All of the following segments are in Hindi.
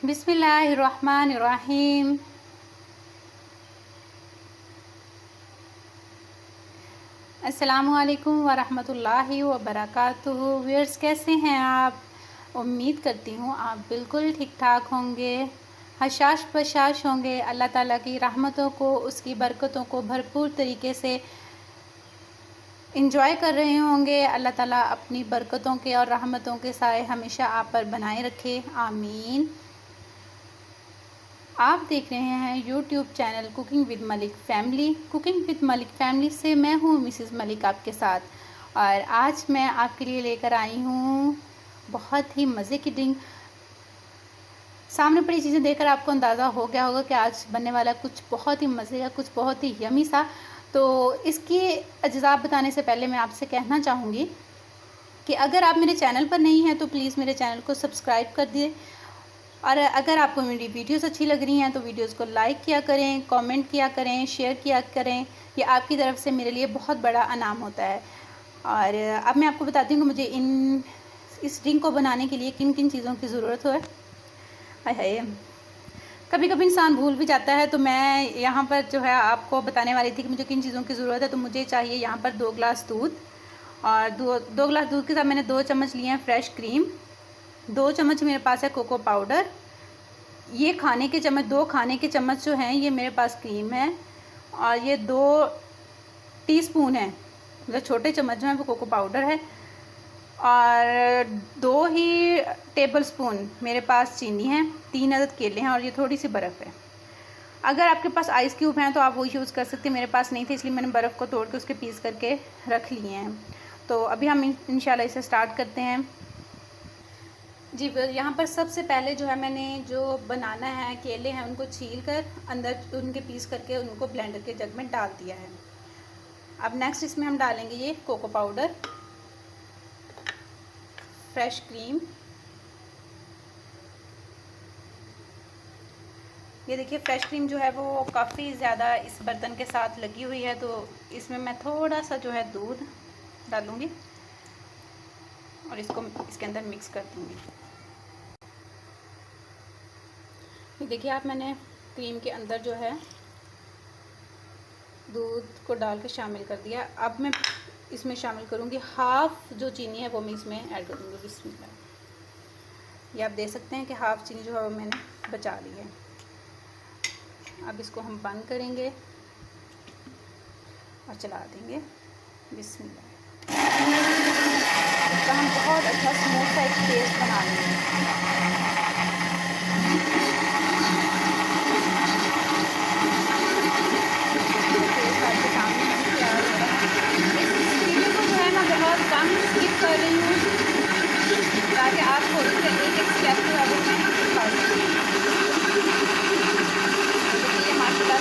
बिस्मिल्लाहिर्रहमानिर्रहीम। अस्सलामुअलैकुम वरहमतुल्लाहि वबरकातुहू। व्यूअर्स, कैसे हैं आप? उम्मीद करती हूँ आप बिल्कुल ठीक ठाक होंगे, हशाश बशाश होंगे। अल्लाह ताला की रहमतों को, उसकी बरकतों को भरपूर तरीके से इंजॉय कर रहे होंगे। अल्लाह ताला अपनी बरकतों के और रहमतों के साए हमेशा आप पर बनाए रखे, आमीन। आप देख रहे हैं YouTube channel cooking with Malik family. Cooking with Malik family से मैं हूँ मिसेस मलिक आपके साथ, और आज मैं आपके लिए लेकर आई हूँ बहुत ही मज़े की ड्रिंक। सामने पड़ी चीज़ें देखकर आपको अंदाज़ा हो गया होगा कि आज बनने वाला कुछ बहुत ही मज़े का, कुछ बहुत ही यमी सा। तो इसकी अज्जा बताने से पहले मैं आपसे कहना चाहूँगी कि अगर आप मेरे चैनल पर नहीं हैं तो प्लीज़ मेरे चैनल को सब्सक्राइब कर दिए, और अगर आपको मेरी वीडियोस अच्छी लग रही हैं तो वीडियोस को लाइक किया करें, कमेंट किया करें, शेयर किया करें। ये आपकी तरफ से मेरे लिए बहुत बड़ा इनाम होता है। और अब मैं आपको बताती हूँ कि मुझे इस ड्रिंक को बनाने के लिए किन किन चीज़ों की ज़रूरत है। हाय हाय, कभी कभी इंसान भूल भी जाता है। तो मैं यहाँ पर जो है आपको बताने वाली थी कि मुझे किन चीज़ों की ज़रूरत है। तो मुझे चाहिए यहाँ पर 2 गिलास दूध, और दो गिलास दूध के साथ मैंने 2 चम्मच लिए हैं फ्रेश क्रीम, 2 चम्मच मेरे पास है कोको पाउडर, ये खाने के चम्मच, 2 खाने के चम्मच जो हैं ये मेरे पास क्रीम है, और ये 2 टीस्पून है, मतलब छोटे चम्मच जो हैं वो कोको पाउडर है, और 2 ही टेबल स्पून मेरे पास चीनी है, 3 अदद केले हैं, और ये थोड़ी सी बर्फ़ है। अगर आपके पास आइस क्यूब हैं तो आप वो यूज़ कर सकते हैं। मेरे पास नहीं थे इसलिए मैंने बर्फ़ को तोड़ के उसके पीस करके रख लिए हैं। तो अभी हम इंशाल्लाह इसे स्टार्ट करते हैं। जी, यहाँ पर सबसे पहले जो है मैंने जो बनाना है, केले हैं उनको छील कर अंदर उनके पीस करके उनको ब्लेंडर के जग में डाल दिया है। अब नेक्स्ट इसमें हम डालेंगे ये कोको पाउडर, फ्रेश क्रीम। ये देखिए फ्रेश क्रीम जो है वो काफ़ी ज़्यादा इस बर्तन के साथ लगी हुई है, तो इसमें मैं थोड़ा सा जो है दूध डालूँगी और इसको इसके अंदर मिक्स कर दूँगी। ये देखिए आप, मैंने क्रीम के अंदर जो है दूध को डाल के शामिल कर दिया। अब मैं इसमें शामिल करूँगी हाफ़ जो चीनी है वो मैं इसमें ऐड करूँगी। बिस्मिल्लाह। ये आप देख सकते हैं कि हाफ़ चीनी जो है वो मैंने बचा ली है। अब इसको हम बंद करेंगे और चला देंगे। बिस्मिल्लाह। इसका हम बहुत अच्छा स्मूथ सा एक पेस्ट बना लेंगे। बहुत कम स्किप कर रही हूँ ताकि आपको इसका एक एक स्टेप जो है वो मैं सिखा सकूँ। ये माशाल्लाह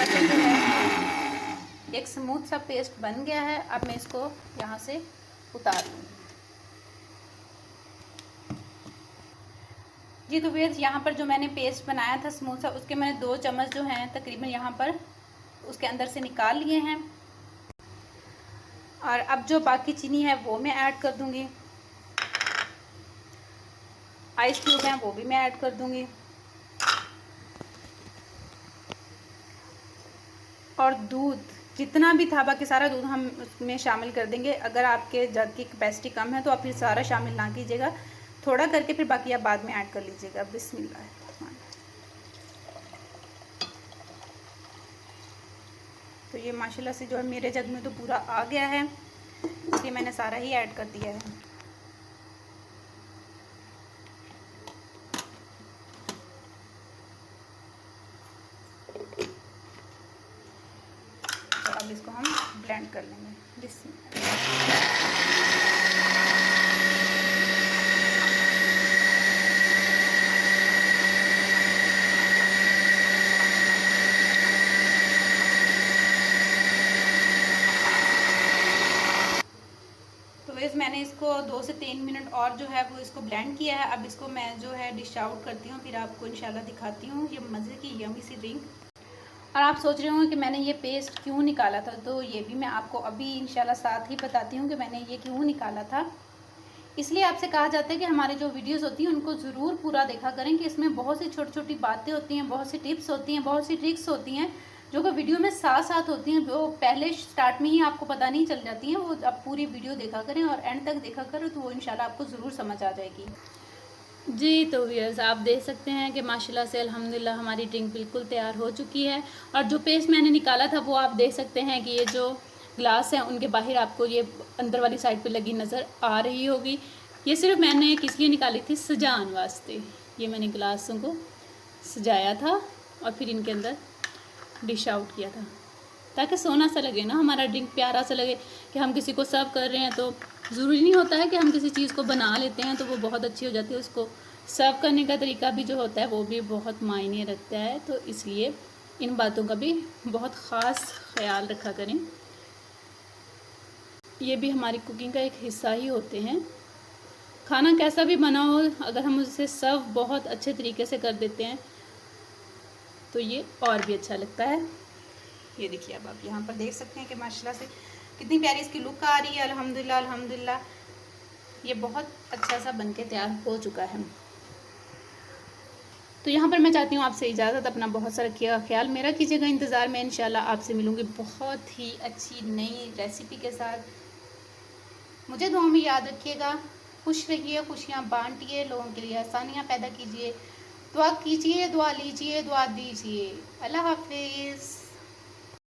से जो है एक स्मूथ सा पेस्ट बन गया है। अब मैं इसको यहाँ से उतार लूँगी। जी, तो व्यूअर्स, यहाँ पर जो मैंने पेस्ट बनाया था स्मूथ सा, उसके मैंने 2 चम्मच जो हैं तकरीबन यहाँ पर उसके अंदर से निकाल लिए हैं। और अब जो बाकी चीनी है वो मैं ऐड कर दूंगी, आइस क्यूब हैं वो भी मैं ऐड कर दूंगी, और दूध जितना भी था बाकी सारा दूध हम उसमें शामिल कर देंगे। अगर आपके जग की कैपेसिटी कम है तो आप फिर सारा शामिल ना कीजिएगा, थोड़ा करके फिर बाकी आप बाद में ऐड कर लीजिएगा। बिस्मिल्लाह। तो ये माशाल्लाह से जो है मेरे जग में तो पूरा आ गया है, इसलिए मैंने सारा ही ऐड कर दिया है। तो अब इसको हम ब्लेंड कर लेंगे। मैंने इसको 2 से 3 मिनट और जो है वो इसको ब्लेंड किया है। अब इसको मैं जो है डिश आउट करती हूँ, फिर आपको इंशाल्लाह दिखाती हूँ ये मज़े की यमी सी ड्रिंक। और आप सोच रहे होंगे कि मैंने ये पेस्ट क्यों निकाला था, तो ये भी मैं आपको अभी इंशाल्लाह साथ ही बताती हूँ कि मैंने ये क्यों निकाला था। इसलिए आपसे कहा जाता है कि हमारे जो वीडियोस होती हैं उनको ज़रूर पूरा देखा करें, कि इसमें बहुत सी छोटी छोटी बातें होती हैं, बहुत सी टिप्स होती हैं, बहुत सी ट्रिक्स होती हैं जो कि वीडियो में साथ साथ होती हैं, वो पहले स्टार्ट में ही आपको पता नहीं चल जाती हैं। वो आप पूरी वीडियो देखा करें और एंड तक देखा करें तो वो इंशाल्लाह आपको ज़रूर समझ आ जाएगी। जी तो व्यूअर्स, आप देख सकते हैं कि माशाल्लाह से अल्हम्दुलिल्लाह हमारी ड्रिंक बिल्कुल तैयार हो चुकी है। और जो पेस्ट मैंने निकाला था वो आप देख सकते हैं कि ये जो ग्लास है उनके बाहर आपको ये अंदर वाली साइड पे लगी नज़र आ रही होगी। ये सिर्फ मैंने किस लिए निकाली थी, सजान वास्ते। ये मैंने गिलासों को सजाया था और फिर इनके अंदर डिश आउट किया था, ताकि सोना सा लगे ना, हमारा ड्रिंक प्यारा सा लगे। कि हम किसी को सर्व कर रहे हैं तो ज़रूरी नहीं होता है कि हम किसी चीज़ को बना लेते हैं तो वो बहुत अच्छी हो जाती है, उसको सर्व करने का तरीका भी जो होता है वो भी बहुत मायने रखता है। तो इसलिए इन बातों का भी बहुत ख़ास ख्याल रखा करें। ये भी हमारी कुकिंग का एक हिस्सा ही होते हैं। खाना कैसा भी बना हो, अगर हम उसे सर्व बहुत अच्छे तरीके से कर देते हैं तो ये और भी अच्छा लगता है। ये देखिए, अब आप यहाँ पर देख सकते हैं कि माशाल्लाह से कितनी प्यारी इसकी लुक आ रही है। अल्हम्दुलिल्लाह अल्हम्दुलिल्लाह ये बहुत अच्छा सा बनके तैयार हो चुका है। तो यहाँ पर मैं चाहती हूँ आपसे इजाज़त, अपना बहुत सारा रखिएगा ख्याल, मेरा कीजिएगा इंतज़ार में। इंशाल्लाह आपसे मिलूँगी बहुत ही अच्छी नई रेसिपी के साथ। मुझे दुआ में याद रखिएगा। खुश रहिए, खुशियाँ बांटिए, लोगों के लिए आसानियाँ पैदा कीजिए। दुआ कीजिए, दुआ लीजिए, दुआ दीजिए। अल्लाह हाफिज़।